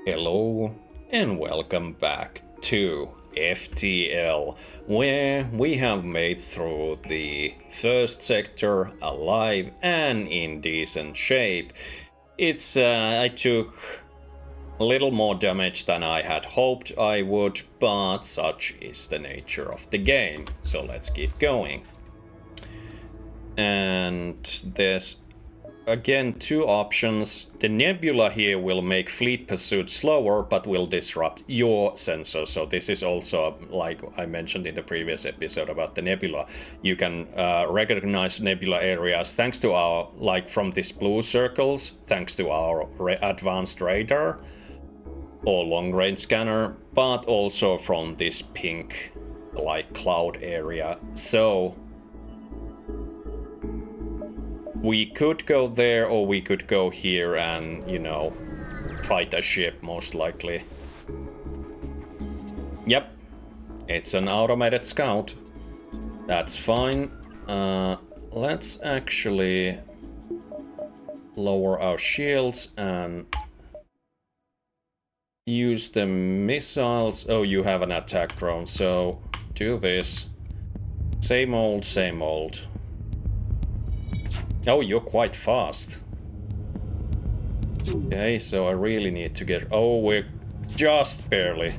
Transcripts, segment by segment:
Hello and welcome back to FTL, where we have made through the first sector alive and in decent shape. I took a little more damage than I had hoped I would, but such is the nature of the game, so let's keep going. And there's again two options. The nebula here will make fleet pursuit slower, but will disrupt your sensor. So this is also, like I mentioned in the previous episode about the nebula, you can recognize nebula areas thanks to our, like from these blue circles, thanks to our advanced radar or long range scanner, but also from this pink like cloud area. So we could go there, or we could go here and, you know, fight a ship, most likely. Yep, it's an automated scout. That's fine. Let's actually lower our shields and use the missiles. Oh, you have an attack drone, so do this. Same old, same old. Oh, you're quite fast. Okay, so I really need to get... Oh, we're just barely.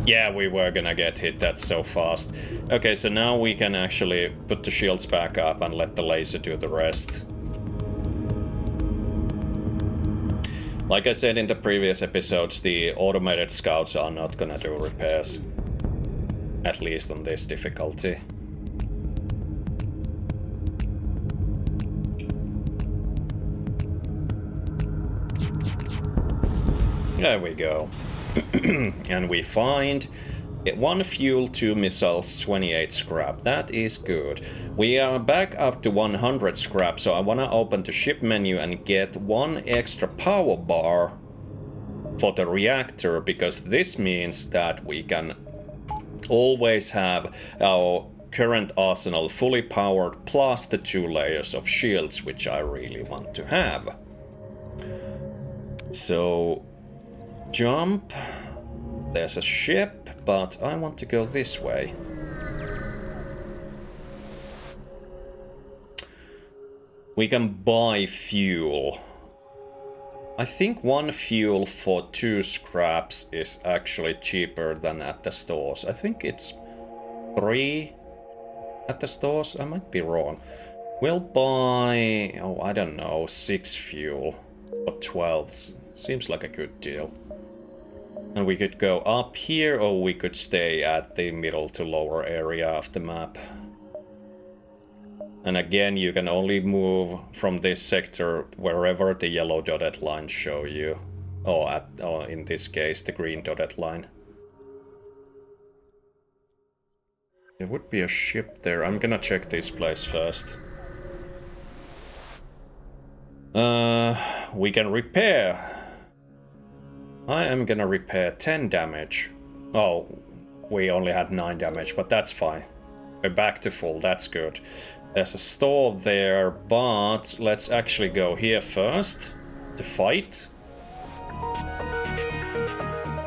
Yeah, we were gonna get hit. That's so fast. Okay, so now we can actually put the shields back up and let the laser do the rest. Like I said in the previous episodes, the automated scouts are not gonna do repairs. At least on this difficulty. There we go. And we find 1 fuel, 2 missiles, 28 scrap. That is good. We are back up to 100 scrap, so I want to open the ship menu and get 1 extra power bar for the reactor, because this means that we can always have our current arsenal fully powered, plus the 2 layers of shields, which I really want to have. So jump. There's a ship, but I want to go this way. We can buy fuel. I think 1 fuel for 2 scraps is actually cheaper than at the stores. I think it's 3 at the stores. I might be wrong. We'll buy, oh, I don't know, 6 fuel for 12. Seems like a good deal. And we could go up here, or we could stay at the middle to lower area of the map. And again, you can only move from this sector wherever the yellow dotted lines show you. Or in this case, the green dotted line. There would be a ship there. I'm gonna check this place first. We can repair. I am gonna repair 10 damage. Oh, we only had 9 damage, but that's fine. We're back to full, that's good. There's a store there, but let's actually go here first to fight.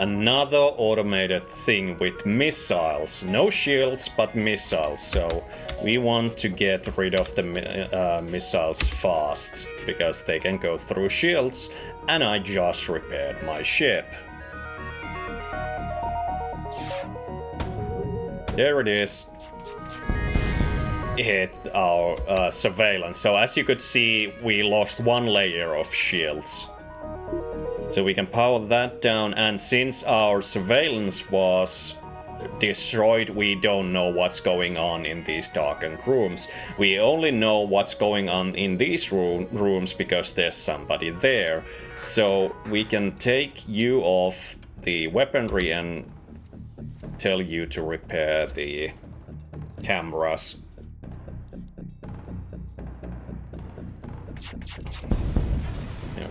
Another automated thing with missiles. No shields, but missiles. So we want to get rid of the missiles fast, because they can go through shields, and I just repaired my ship. There it is. Hit our surveillance. So as you could see, we lost 1 layer of shields. So we can power that down, and since our surveillance was destroyed, we don't know what's going on in these darkened rooms. We only know what's going on in these rooms because there's somebody there. So we can take you off the weaponry and tell you to repair the cameras.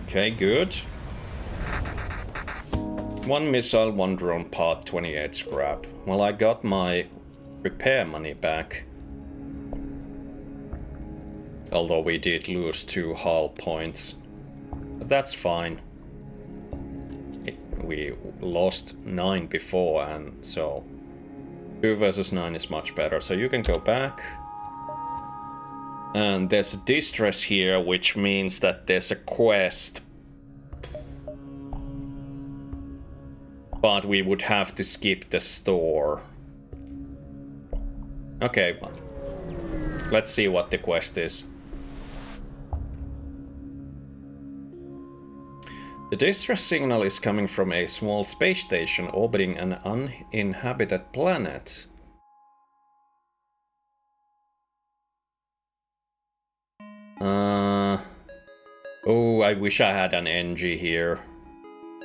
Okay, good. 1 missile, 1 drone part, 28 scrap. Well, I got my repair money back. Although we did lose 2 hull points. But that's fine. we lost 9 before, and so 2 versus 9 is much better. So you can go back. And there's a distress here, which means that there's a quest. But we would have to skip the store. Okay, let's see what the quest is. The distress signal is coming from a small space station orbiting an uninhabited planet. Oh, I wish I had an NG here.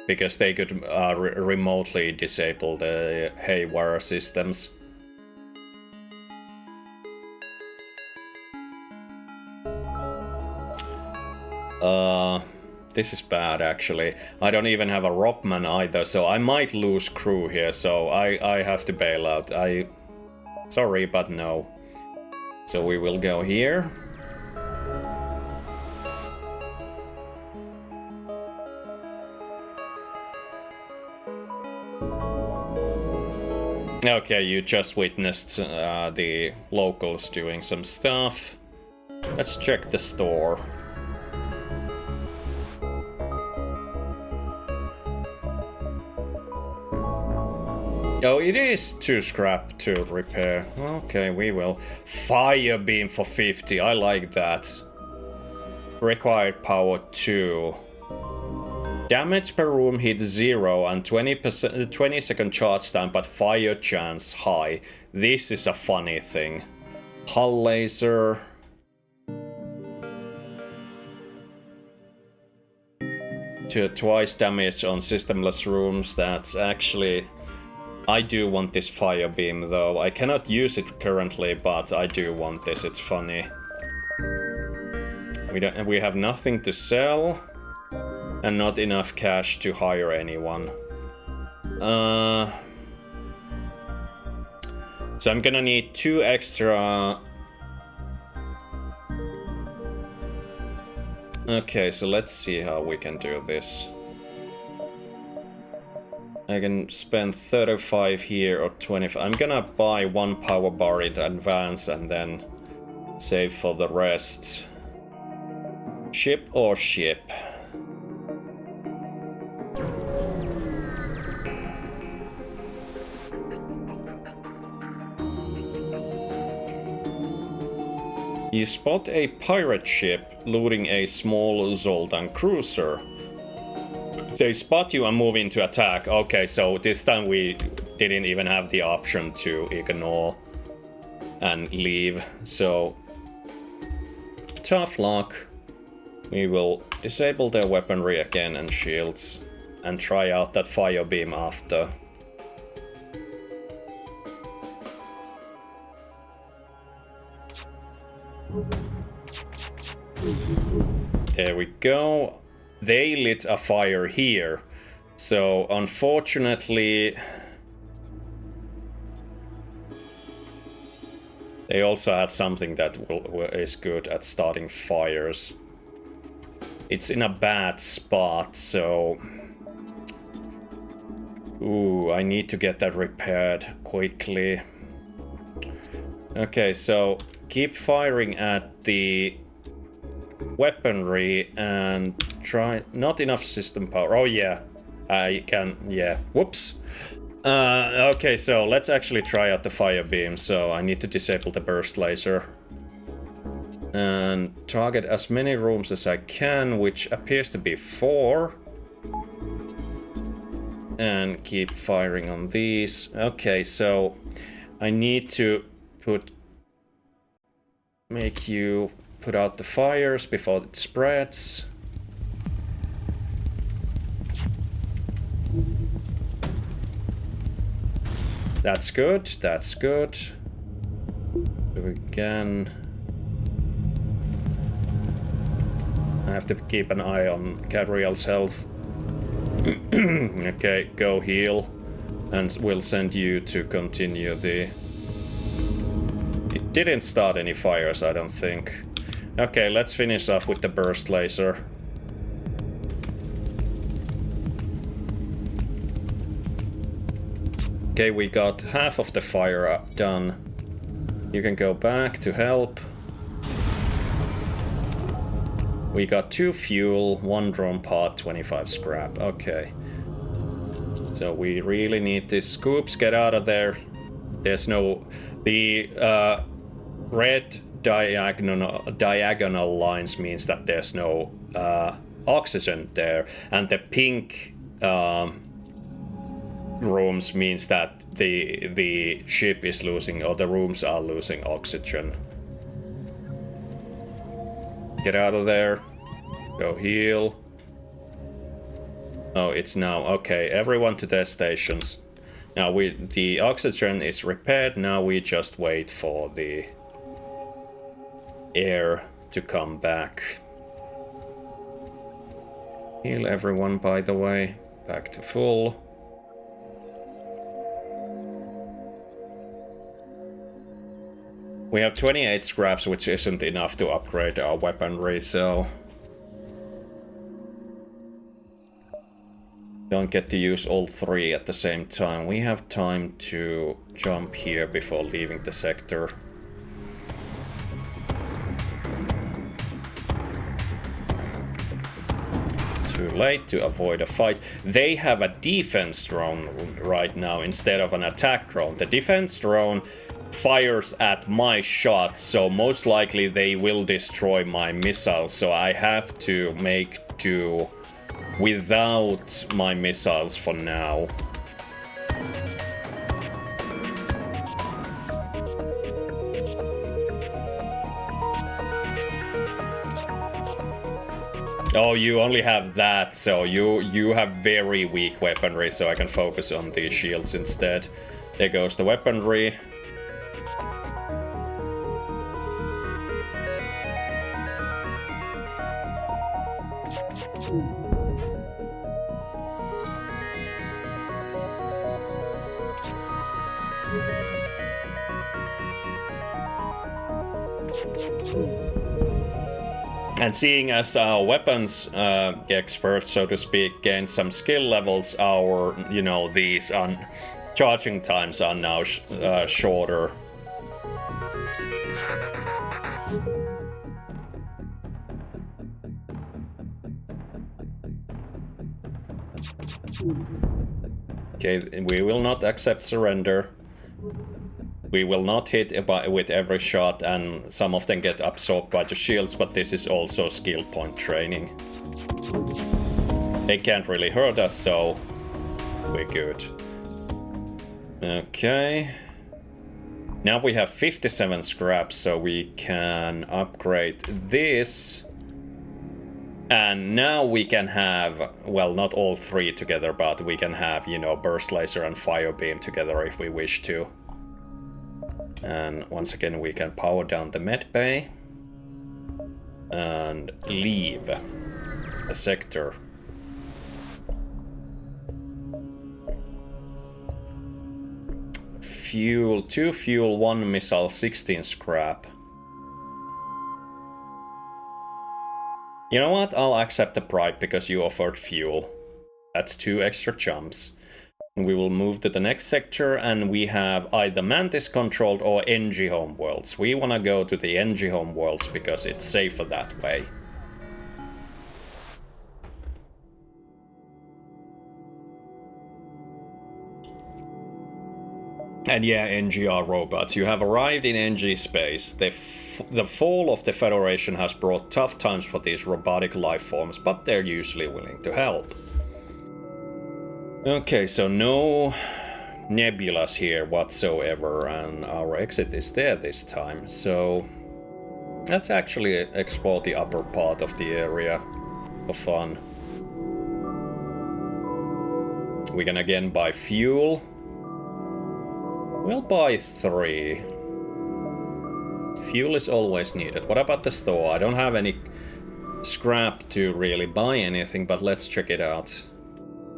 Because they could remotely disable the haywire systems. This is bad, actually. I don't even have a Robman either, so I might lose crew here, so I have to bail out. Sorry, but no. So we will go here. Okay, you just witnessed the locals doing some stuff. Let's check the store. Oh, it is 2 scrap to repair. Okay, we will. Fire beam for 50, I like that. Required power 2. Damage per room hit 0 and 20-second charge time, but fire chance high. This is a funny thing. Hull laser. To twice damage on systemless rooms, that's actually... I do want this fire beam though. I cannot use it currently, but I do want this, it's funny. We have nothing to sell. And not enough cash to hire anyone. So I'm gonna need 2 extra... Okay, so let's see how we can do this. I can spend 35 here or 25. I'm gonna buy 1 power bar in advance and then save for the rest. Ship or ship? You spot a pirate ship looting a small Zoltan cruiser. They spot you and move into attack. Okay, so this time we didn't even have the option to ignore and leave. So, tough luck. We will disable their weaponry again and shields and try out that fire beam after. There we go. They lit a fire here, so unfortunately they also had something that is good at starting fires. It's in a bad spot, so... Ooh, I need to get that repaired quickly. Okay, so keep firing at the weaponry and try... Not enough system power. Oh yeah, I can... Yeah, whoops. Okay, so let's actually try out the fire beam. So I need to disable the burst laser. And target as many rooms as I can, which appears to be 4. And keep firing on these. Okay, so I need to make you put out the fires before it spreads. That's good, that's good. So we can... I have to keep an eye on Cadriel's health. Okay, go heal. And we'll send you to continue the... It didn't start any fires, I don't think. Okay, let's finish off with the burst laser. Okay, we got half of the fire done. You can go back to help. We got 2 fuel, 1 drone pod, 25 scrap. Okay. So we really need these scoops. Get out of there. There's no... The red diagonal lines means that there's no oxygen there. And the pink rooms means that the ship is losing, or the rooms are losing oxygen. Get out of there. Go heal. Oh, it's now. Okay, everyone to their stations. Now the oxygen is repaired. Now we just wait for the air to come back. Heal everyone, by the way. Back to full. We have 28 scraps, which isn't enough to upgrade our weaponry, so... Don't get to use all 3 at the same time. We have time to jump here before leaving the sector. Too late to avoid a fight. They have a defense drone right now instead of an attack drone. The defense drone fires at my shots, so most likely they will destroy my missiles, so I have to make do without my missiles for now. Oh, you only have that, so you have very weak weaponry, so I can focus on the shields instead. There goes the weaponry. And seeing as our weapons expert, so to speak, gained some skill levels, our, these charging times are now shorter. Okay, we will not accept surrender. We will not hit with every shot, and some of them get absorbed by the shields, but this is also skill point training. They can't really hurt us, so we're good. Okay. Now we have 57 scraps, so we can upgrade this. And now we can have, well, not all 3 together, but we can have, burst laser and fire beam together if we wish to. And once again, we can power down the med bay and leave the sector. Fuel, 2 fuel, 1 missile, 16 scrap. You know what? I'll accept the bribe because you offered fuel. That's 2 extra jumps. We will move to the next sector, and we have either Mantis controlled or NG homeworlds. We want to go to the NG homeworlds because it's safer that way. And yeah, NGR robots, you have arrived in NG space. The fall of the Federation has brought tough times for these robotic life forms, but they're usually willing to help. Okay, so no nebulas here whatsoever, and our exit is there this time. So let's actually explore the upper part of the area for fun. We can again buy fuel. We'll buy 3. Fuel is always needed. What about the store? I don't have any scrap to really buy anything, but let's check it out.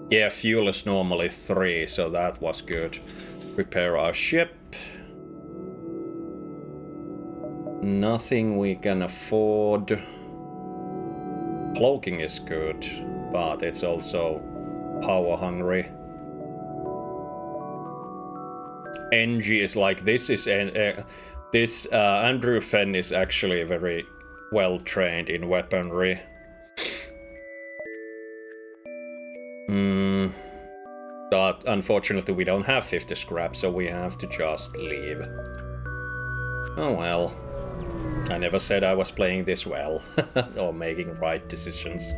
Yeah, fuel is normally 3, so that was good. Repair our ship. Nothing we can afford. Cloaking is good, but it's also power hungry. NG is like this is this Andrew Fenn is actually very well trained in weaponry. But unfortunately we don't have 50 scrap, so we have to just leave. Oh well. I never said I was playing this well, or making right decisions.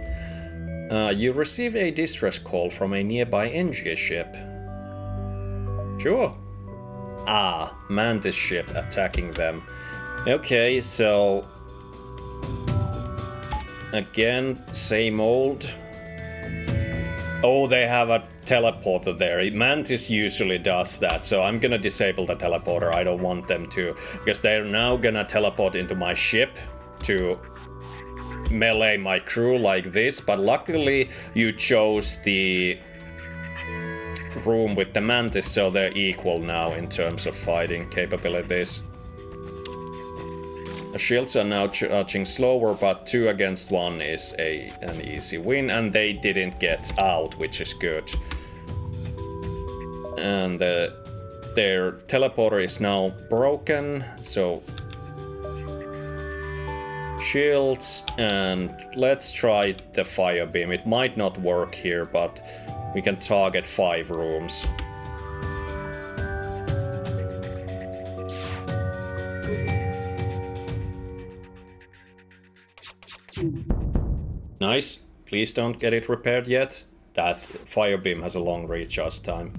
You received a distress call from a nearby NG ship. Sure. Ah, Mantis ship attacking them. Okay, so... Again, same old. Oh, they have a teleporter there. Mantis usually does that, so I'm gonna disable the teleporter. I don't want them to, because they're now gonna teleport into my ship to melee my crew like this, but luckily you chose the room with the Mantis, so they're equal now in terms of fighting capabilities. The shields are now charging slower, but 2 against 1 is an easy win, and they didn't get out, which is good. And their teleporter is now broken, so shields, and let's try the fire beam. It might not work here, but we can target 5 rooms. Nice. Please don't get it repaired yet. That fire beam has a long recharge time.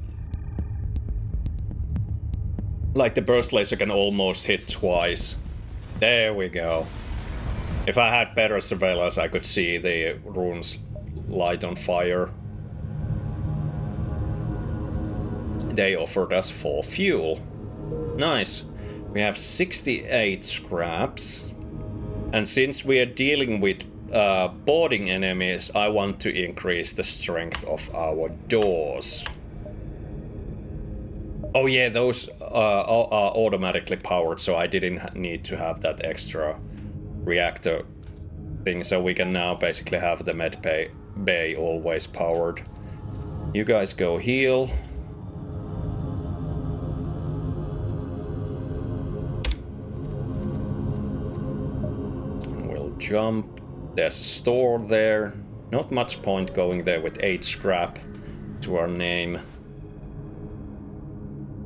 Like the burst laser can almost hit twice. There we go. If I had better surveillance, I could see the rooms light on fire. They offered us 4 fuel. Nice. We have 68 scraps. And since we are dealing with boarding enemies, I want to increase the strength of our doors. Oh yeah, those are automatically powered, so I didn't need to have that extra reactor thing, so we can now basically have the med bay always powered. You guys go heal. And we'll jump. There's a store there. Not much point going there with 8 scrap to our name.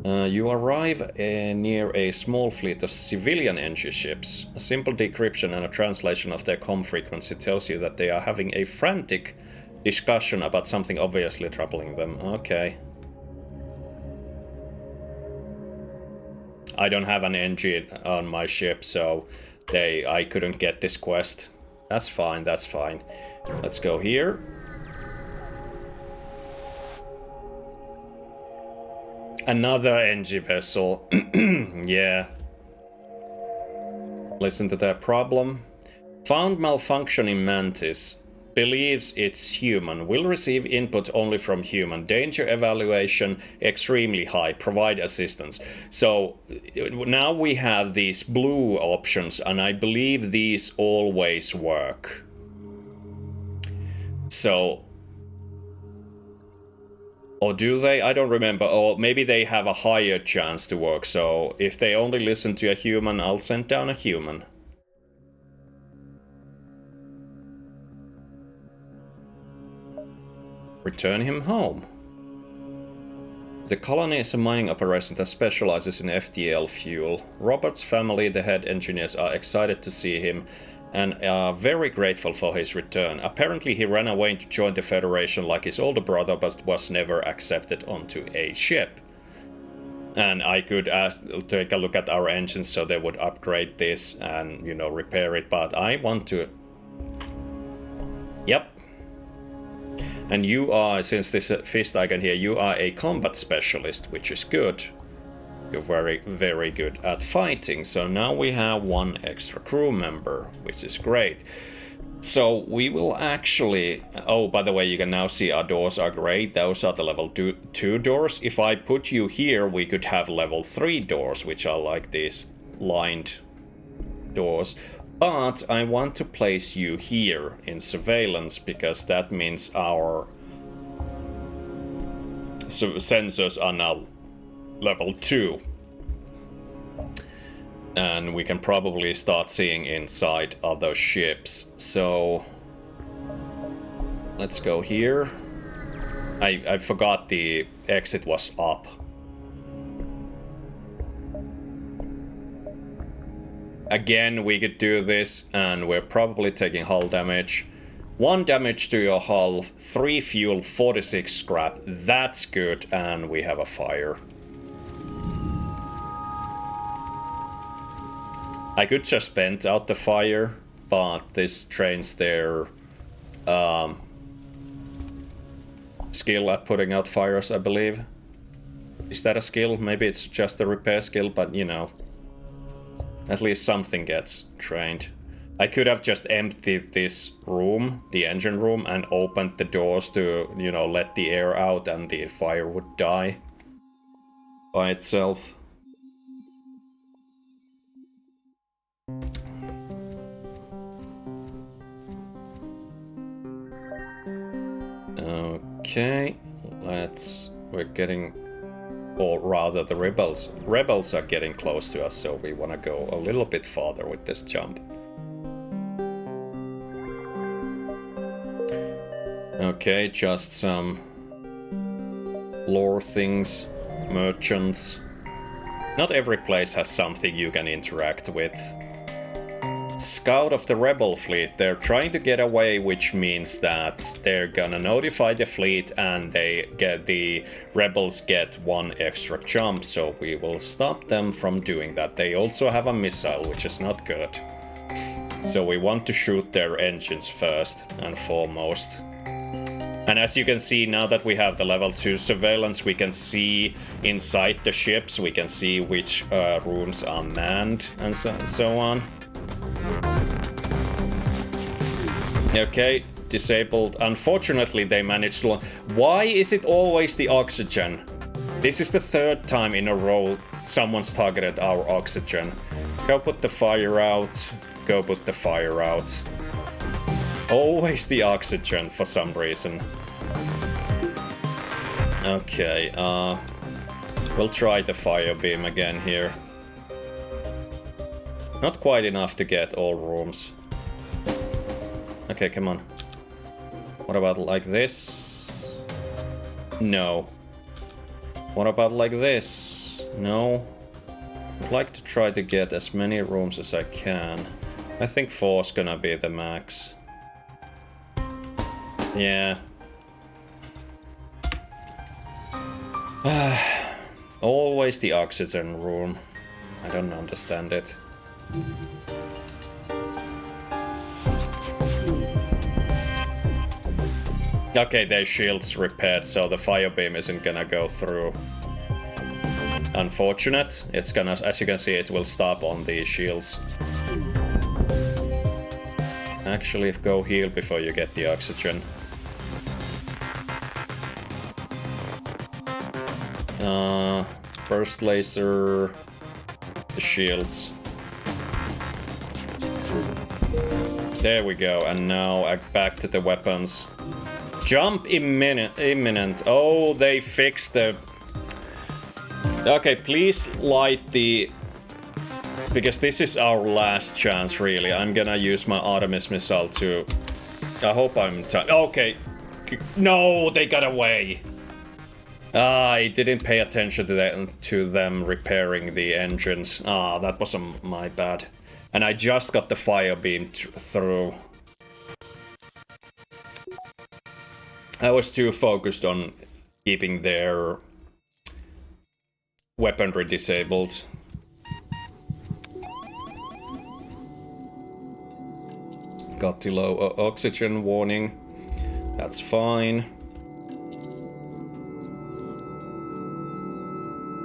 You arrive near a small fleet of civilian NG ships. A simple decryption and a translation of their comm frequency tells you that they are having a frantic discussion about something obviously troubling them. Okay. I don't have an NG on my ship, so I couldn't get this quest. That's fine, that's fine. Let's go here. Another NG vessel. Yeah. Listen to their problem. Found malfunction in Mantis. Believes it's human. Will receive input only from human. Danger evaluation extremely high. Provide assistance. So now we have these blue options, and I believe these always work. So... Or do they? I don't remember. Or maybe they have a higher chance to work. So if they only listen to a human, I'll send down a human. Return him home. The colony is a mining operation that specializes in FTL fuel. Robert's family, the head engineers, are excited to see him and are very grateful for his return. Apparently he ran away to join the Federation like his older brother, but was never accepted onto a ship. And I could take a look at our engines so they would upgrade this and, you know, repair it, but I want to... Yep. And you are, since this fist icon here, you are a combat specialist, which is good. You're very, very good at fighting. So now we have 1 extra crew member, which is great. So we will actually... Oh, by the way, you can now see our doors are great. Those are the level 2 doors. If I put you here, we could have level 3 doors, which are like these lined doors. But I want to place you here in surveillance, because that means our sensors are now level 2. And we can probably start seeing inside other ships. So let's go here. I forgot the exit was up. Again, we could do this, and we're probably taking hull damage. 1 damage to your hull, 3 fuel, 46 scrap. That's good, and we have a fire. I could just vent out the fire, but this drains their skill at putting out fires, I believe. Is that a skill? Maybe it's just a repair skill, but you know. At least something gets drained. I could have just emptied this room, the engine room, and opened the doors to, you know, let the air out and the fire would die by itself. Okay, we're getting, or rather the rebels are getting close to us, so we want to go a little bit farther with this jump. Okay, just some lore things, merchants. Not every place has something you can interact with. Scout of the rebel fleet, they're trying to get away, which means that they're gonna notify the fleet and the rebels get 1 extra jump, so we will stop them from doing that. They also have a missile, which is not good. So we want to shoot their engines first and foremost. And as you can see, now that we have the level 2 surveillance, we can see inside the ships, we can see which rooms are manned and so on. Okay, disabled. Unfortunately, they managed to... Why is it always the oxygen? This is the 3rd time in a row someone's targeted our oxygen. Go put the fire out. Go put the fire out. Always the oxygen for some reason. Okay, we'll try the fire beam again here. Not quite enough to get all rooms. Okay, come on. What about like this? No. What about like this? No. I'd like to try to get as many rooms as I can. I think 4's gonna be the max. Yeah. Always the oxygen room. I don't understand it. Okay, their shield's repaired, so the fire beam isn't gonna go through. Unfortunate. It's gonna, as you can see, it will stop on the shields. Actually, go heal before you get the oxygen. Burst laser, the shields. There we go, and now back to the weapons. Jump imminent. Oh, they fixed the... Okay, please light the... Because this is our last chance, really. I'm gonna use my Artemis missile to... I hope I'm... Okay. No, they got away. I didn't pay attention to them repairing the engines. That was my bad. And I just got the fire beam through. I was too focused on keeping their weaponry disabled. Got the low oxygen warning. That's fine.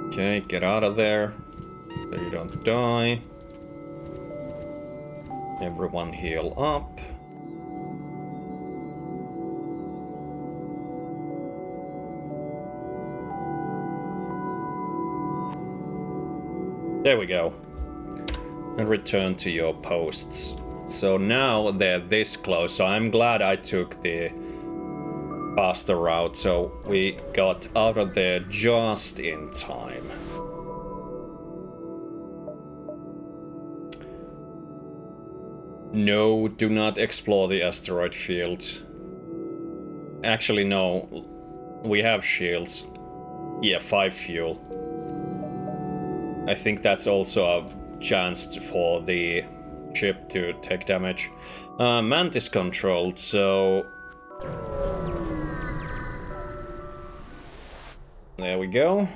Okay, get out of there. So you don't die. Everyone heal up. There we go. And return to your posts. So now they're this close, so I'm glad I took the faster route, so we got out of there just in time. No, do not explore the asteroid field. Actually, no. We have shields. Yeah, 5 fuel. I think that's also a chance for the ship to take damage. Mantis controlled, so... There we go.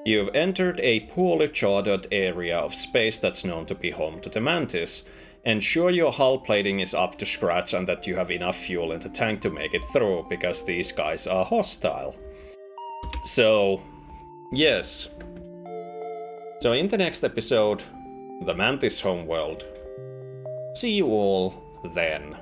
You've entered a poorly charted area of space that's known to be home to the Mantis. Ensure your hull plating is up to scratch and that you have enough fuel in the tank to make it through, because these guys are hostile. So, yes. So in the next episode, the Mantis homeworld. See you all then.